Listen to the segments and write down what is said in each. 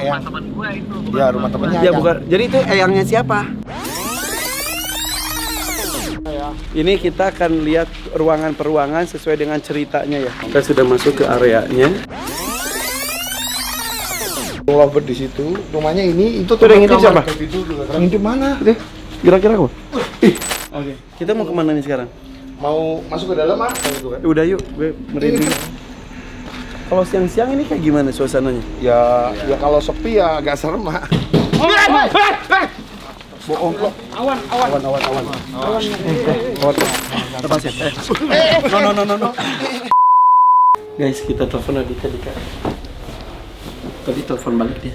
rumah teman gue itu. Ya, rumah temennya. Ya bukan. Jadi itu eyangnya siapa? Ini kita akan lihat ruangan per ruangan sesuai dengan ceritanya ya. Kita sudah masuk ke areanya. Lover di situ, rumahnya ini itu tuh yang ngintip siapa? Ngintip mana? Deh, gerak-gerak kok. Oke. Kita mau kemana nih sekarang? Mau masuk ke dalam ah? Udah yuk, gue merinding. Kalau siang-siang ini kayak gimana suasananya? Ya kalau sepi ya agak serem ah. Bohong kok. Awan. Lepas ya. No. Guys, kita telepon Adika. Tadi telepon balik dia.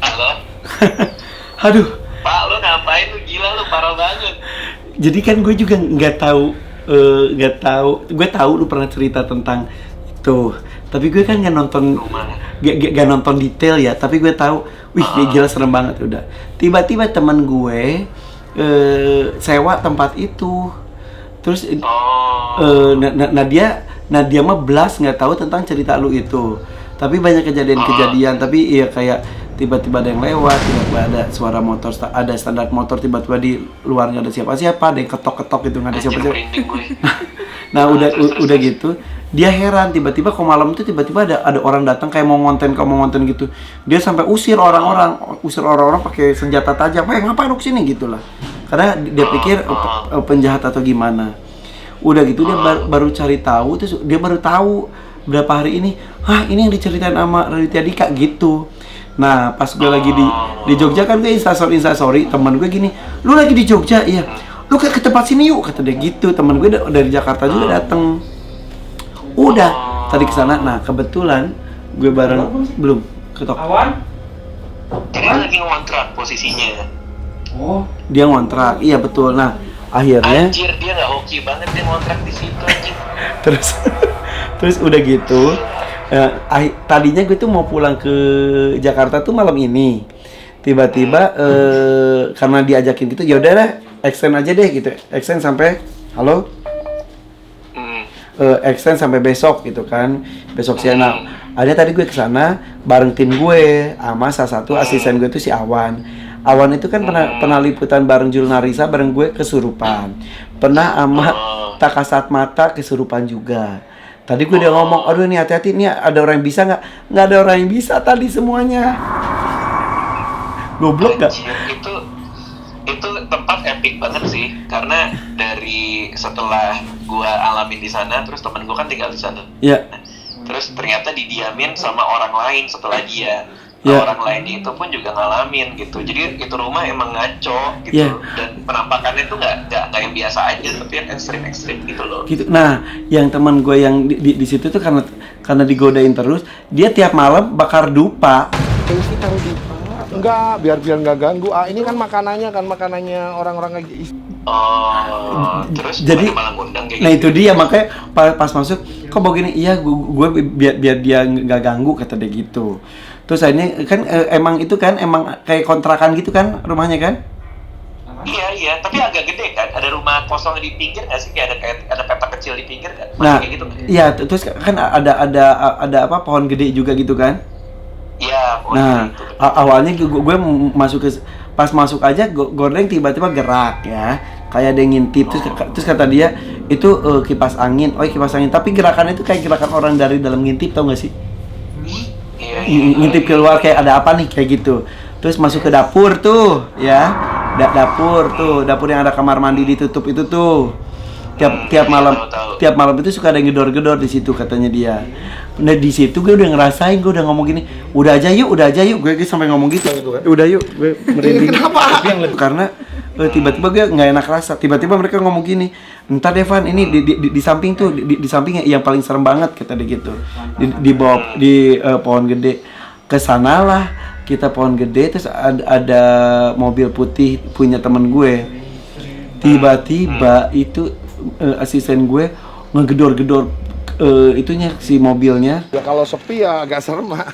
Halo? Aduh. Pak, lu ngapain? Lu gila, lu parah banget. Jadi kan gue juga nggak tahu. Gue tahu lu pernah cerita tentang itu. Tapi gue kan nggak nonton. Gak nonton detail ya. Tapi gue tahu. Wih, gila serem banget udah. Tiba-tiba teman gue sewa tempat itu. Terus Nah dia mah belas nggak tahu tentang cerita lu itu. Tapi banyak kejadian-kejadian. Tapi ya kayak tiba-tiba ada yang lewat, tiba-tiba ada suara motor, ada standar motor, tiba-tiba di luar nggak ada siapa-siapa, ada yang ketok-ketok gitu nggak ada siapa-siapa. Nah udah gitu, dia heran tiba-tiba kok malam itu tiba-tiba ada orang datang kayak mau ngonten gitu. Dia sampai usir orang-orang pakai senjata tajam. Ngapain lu kesini gitulah. Karena dia pikir penjahat atau gimana. Udah gitu dia baru cari tahu, terus dia baru tahu berapa hari ini, ini yang diceritain sama Raditya Dika gitu. Nah pas gue lagi di Jogja kan gue instastory teman gue gini, lu lagi di Jogja? Iya. Lu ke tempat sini yuk, kata dia gitu. Teman gue dari Jakarta juga dateng. Udah tadi kesana. Nah kebetulan gue bareng belum ketok. Awan? Jadi lagi ngontrak posisinya. Oh, dia ngontrak. Iya betul. Nah, akhirnya anjir, dia nggak hoki banget dia ngontrak di situ anjir. terus udah gitu. Tadinya gue tuh mau pulang ke Jakarta tuh malam ini. Tiba-tiba karena diajakin gitu, ya udah lah, extend aja deh gitu. Extend sampai extend sampai besok gitu kan. Besok siang. Nah, ada tadi gue kesana bareng tim gue sama salah satu asisten gue tuh si Awan. Awan itu kan pernah liputan bareng Jul Narisa, bareng gue kesurupan. Pernah sama Tak Kasat Mata kesurupan juga. Tadi gue udah ngomong, aduh ini hati-hati, ini ada orang yang bisa nggak? Nggak ada orang yang bisa tadi semuanya. Goblok gak? Itu tempat epic banget sih, karena dari setelah gue alamin di sana, terus temen gue kan tinggal di sana. Iya. Terus ternyata didiamin sama orang lain setelah dia. Orang lain itu pun juga ngalamin gitu. Jadi itu rumah emang ngaco gitu. Dan penampakannya tuh nggak yang biasa aja, tapi yang ekstrim gitu loh. Gitu. Nah, yang teman gue yang di situ tuh karena digodain terus, dia tiap malam bakar dupa. Sih taruh dupa. Enggak, biar nggak ganggu. Ini kan makanannya orang-orang lagi. Terus jadi malah ngundang kayak nah gitu. Itu dia makanya pas masuk kok begini, iya gue biar dia nggak ganggu kata dia gitu. Terus akhirnya kan emang kayak kontrakan gitu kan rumahnya kan? Iya, tapi agak gede kan? Ada rumah kosong di pinggir nggak sih? Kayak ada petak kecil di pinggir kan? Nah, kayak gitu. Iya, terus kan ada apa pohon gede juga gitu kan? Iya. Nah, awalnya gue masuk pas masuk aja gordeng tiba-tiba gerak ya, kayak ada yang ngintip. Terus kata dia itu kipas angin. Kipas angin. Tapi gerakannya itu kayak gerakan orang dari dalam ngintip, tau nggak sih? Ngintip keluar kayak ada apa nih kayak gitu. Terus masuk ke dapur tuh ya, dapur yang ada kamar mandi ditutup itu tuh. Tiap malam itu suka ada yang gedor-gedor di situ katanya dia. Nah di situ gue udah ngerasain, gue udah ngomong gini, udah aja yuk, gue sampai ngomong gitu kan. Udah yuk, gue merinding. Kenapa? Karena tiba-tiba gue nggak enak rasa. Tiba-tiba mereka ngomong gini, entar Devan ini di samping tuh, di samping yang paling serem banget kata dia gitu. Di bawah pohon gede. Kesanalah kita pohon gede, terus ada mobil putih punya temen gue. Tiba-tiba itu asisten gue ngegedor-gedor itunya si mobilnya. Ya kalau sepi ya agak serem ah.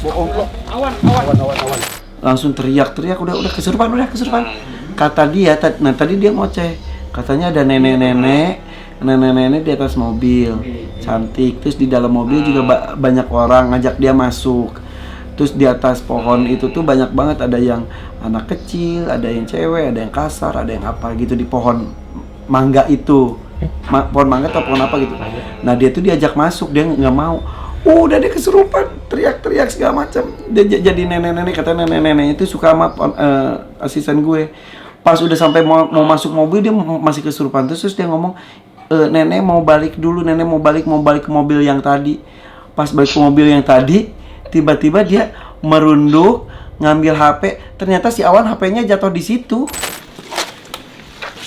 Bohong kok. Awan. Langsung teriak udah kesurupan. Kata dia, nah tadi dia ngoceh. Katanya ada nenek-nenek nenek-nenek di atas mobil, cantik. Terus di dalam mobil juga banyak orang ngajak dia masuk. Terus di atas pohon itu tuh banyak banget, ada yang anak kecil, ada yang cewek, ada yang kasar, ada yang apa gitu di pohon mangga itu. Pohon mangga atau pohon apa gitu. Nah dia tuh diajak masuk, dia nggak mau. Udah dia kesurupan, teriak-teriak segala macam. Dia jadi nenek-nenek, kata nenek-nenek itu suka sama asisten gue. Pas udah sampai mau masuk mobil dia masih kesurupan. Terus dia ngomong, nenek mau balik dulu, nenek mau balik ke mobil yang tadi. Pas balik ke mobil yang tadi, tiba-tiba dia merunduk, ngambil HP. Ternyata si Awan HP-nya jatuh di situ.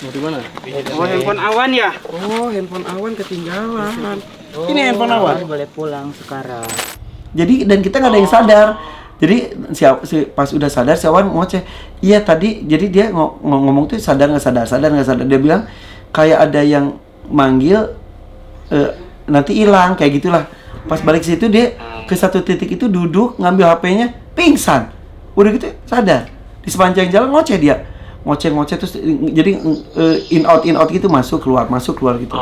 Di mana? Oh, handphone Awan ya? Oh, handphone Awan ketinggalan. Ini handphone Awan. Boleh pulang sekarang. Jadi dan kita nggak ada yang sadar. Jadi pas udah sadar si Awan ngoceh. Iya tadi, jadi dia ngomong tuh sadar nggak sadar. Dia bilang kayak ada yang manggil, nanti hilang kayak gitulah. Pas balik situ dia ke satu titik itu duduk ngambil HP-nya, pingsan. Udah gitu sadar. Di sepanjang jalan ngoceh dia. Ngoceh terus jadi in out gitu, masuk keluar gitu.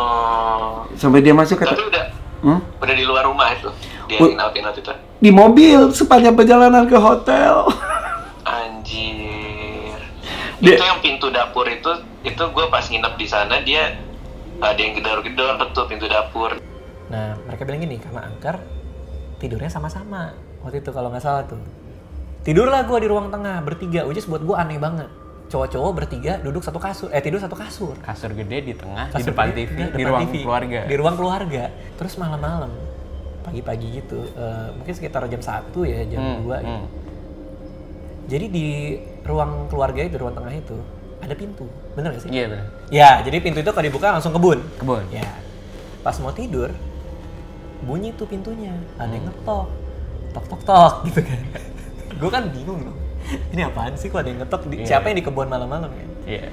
Sampai dia masuk kata. Tapi udah di luar rumah itu. Dia in out itu. Di mobil sepanjang perjalanan ke hotel. Anjir. Itu yang pintu dapur itu gue pas nginep di sana dia ada yang gedor-gedor tuh pintu dapur. Nah, mereka bilang gini, karena angker tidurnya sama-sama. Waktu itu kalau nggak salah tuh. Tidurlah gue di ruang tengah bertiga, which is buat gue aneh banget. Cowok-cowok bertiga duduk satu kasur, tidur satu kasur. Kasur gede di tengah, Kasur di depan gede, TV, depan di ruang TV, keluarga. Di ruang keluarga. Terus malam-malam, pagi-pagi gitu, mungkin sekitar jam 1 ya, jam 2 gitu. Jadi di ruang keluarga itu, ruang tengah itu, ada pintu. Bener gak sih? Iya benar. Ya, jadi pintu itu kalau dibuka langsung kebun. Kebun. Ya. Pas mau tidur, bunyi tuh pintunya. Ada yang ngetok. Tok gitu kan. Gue kan bingung loh. Ini apaan sih kok ada yang ngetok? Siapa yang di kebun malam-malam ya? Iya.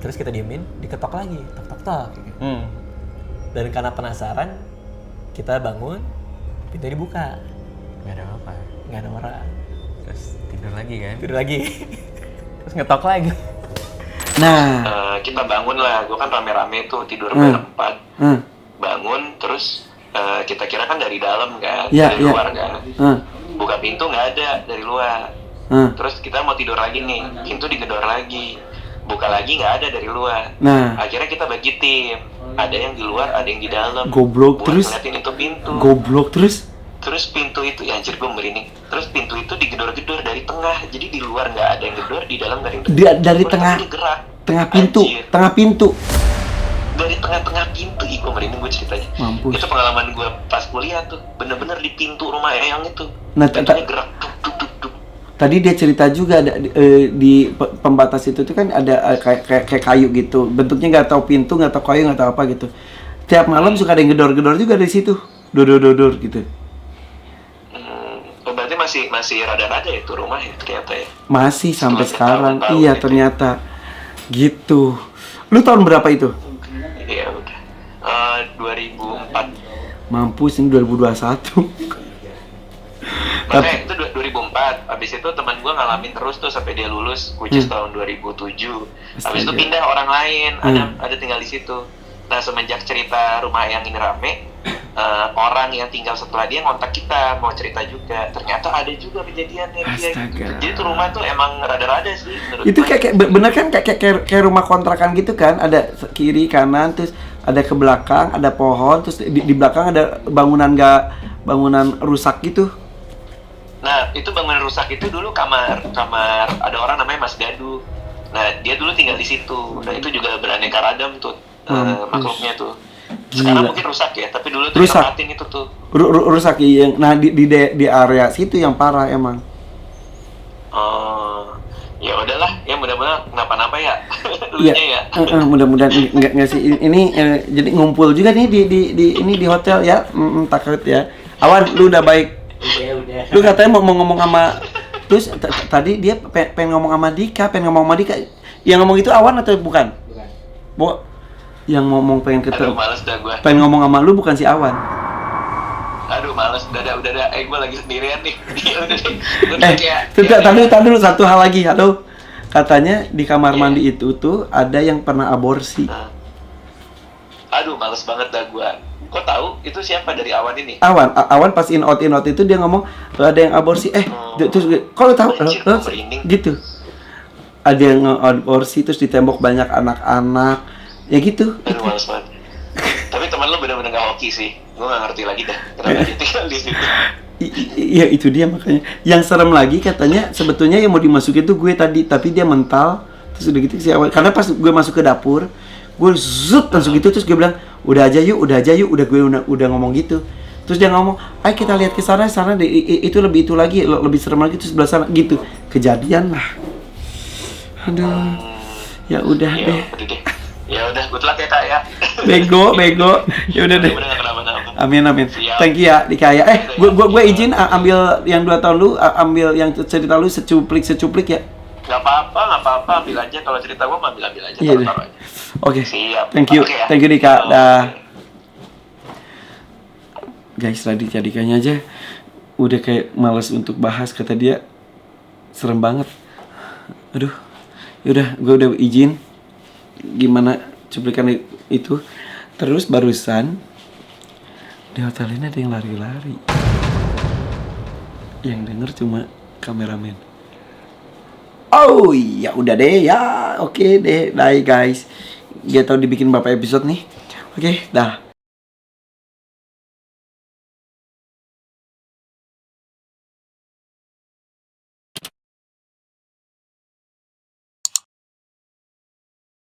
Terus kita diemin, diketok lagi. Tok. Gitu. Dan karena penasaran, kita bangun, pintu dibuka. Gak ada apa. Nggak ada orang. Terus tidur lagi kan? Tidur lagi. Terus ngetok lagi. Nah, Kita bangun lah, gue kan rame-rame tuh tidur berempat. Bangun terus kita kira kan dari dalam kan, dari luar kan. Buka pintu nggak ada dari luar. Terus kita mau tidur lagi nih, pintu digedor lagi. Buka lagi nggak ada dari luar. Nah. Akhirnya kita bagi tim. Ada yang di luar, ada yang di dalam. Goblok buat terus. ngeliatin itu pintu. Goblok terus. Terus pintu itu, ya anjir gue merinding. Terus pintu itu digedor-gedor dari tengah. Jadi di luar nggak ada yang gedor, di dalam nggak ada yang gedor. Dari tengah. Dia gerak. Tengah pintu. Anjir. Tengah pintu. Dari tengah-tengah pintu, gue merinding gue ceritanya. Mampus. Itu pengalaman gue pas kuliah tuh, bener-bener di pintu rumah Eyang itu. Nah, Pintunya gerak, duk. Tadi dia cerita juga di pembatas itu tuh kan ada kayak kayu gitu. Bentuknya nggak tahu pintu, nggak tahu kayu, nggak tahu apa gitu. Tiap malam suka ada yang gedor-gedor juga dari situ. Dor gitu. Berarti masih rada-rada ya itu rumah ya ternyata ya. Masih sampai sekarang. tahun-tahun Iya, gitu. ternyata. Gitu. Lu tahun berapa itu? Iya udah. 2004. Mampus, ini 2021. Makanya itu 2004. Habis itu teman gue ngalamin terus tuh sampai dia lulus, which is tahun 2007. Habis itu Astaga. pindah orang lain, ada tinggal di situ. Nah semenjak cerita rumah yang ini rame, orang yang tinggal setelah dia ngontak kita mau cerita juga. Ternyata ada juga kejadiannya dia. Astaga. Jadi tuh rumah tuh emang rada-rada sih. menurut Itu gue. kayak bener kan kayak rumah kontrakan gitu kan, ada kiri kanan, terus ada ke belakang, ada pohon, terus di belakang ada bangunan rusak gitu. Nah, itu bangunan rusak itu dulu kamar ada orang namanya Mas Gadu. Nah, dia dulu tinggal di situ. Nah, itu juga beraneka ragam tuh makhluknya tuh. Sekarang Gila. mungkin rusak ya, tapi dulu tuh Rusak. ditempatin itu tuh. Rusak yang nah di area situ yang parah emang. Ya udahlah, ya mudah-mudahan kenapa-napa ya. Iya. Lunya ya. Mudah-mudahan enggak sih ini jadi ngumpul juga nih di hotel ya. Takut ya. Awan, lu udah baik. Udah. Lu katanya mau ngomong sama terus tadi dia pengen ngomong sama Dika. Yang ngomong itu Awan atau bukan? Yang ngomong pengen Aduh, males dah gua. pengen ngomong sama lu bukan si Awan. Aduh, males. Udah. Gua lagi sendirian nih. Udah deh. Gua kayak Tadi dulu satu hal lagi. Halo. Katanya di kamar mandi itu tuh ada yang pernah aborsi. aduh males banget dah gua. Kok tahu itu siapa dari Awan ini? Awan pas in out itu dia ngomong ada yang aborsi. Terus kalau tahu Anjir, gua merinding. gitu. Ada yang aborsi terus ditembok banyak anak-anak. Ya gitu. Aduh males banget. Tapi teman lo bener-bener gak hoki sih. Gue gak ngerti lagi dah kenapa dia tinggal di situ. Iya itu dia makanya. Yang serem lagi katanya sebetulnya yang mau dimasukin tuh gue tadi, tapi dia mental. Terus udah gitu si Awan. Karena pas gue masuk ke dapur, gue zut langsung gitu terus gue bilang, udah aja yuk, udah gue udah ngomong gitu. Terus dia ngomong, ayo kita lihat ke sana deh, itu lebih itu lagi, lebih serem lagi tuh sebelah sana gitu. Kejadian lah. Aduh. Ya udah Ya deh. udah deh. Ya udah, good luck ya kak ya. Bego. Ya udah deh. Mudah-mudahan gak kenapa-napa. Amin. Siap. Thank you ya Dikaya. Gue izin ambil yang 2 tahun lu, ambil yang cerita lu secuplik ya. Gak apa-apa, ambil aja. Kalau cerita gue ambil aja, Iya deh. taruh aja. Oke. Siap. Thank you. Oke ya. Thank you Dika. Oke. Dah. Guys, Raditya Dikanya aja udah kayak males untuk bahas, kata dia serem banget. Aduh. Yaudah, gue udah izin. Gimana cuplikan itu. Terus barusan di hotel ini ada yang lari-lari. Yang denger cuma kameramen. Oh ya udah deh ya. Oke deh. Bye guys. Dia tahu dibikin berapa episode nih. Oke, dah.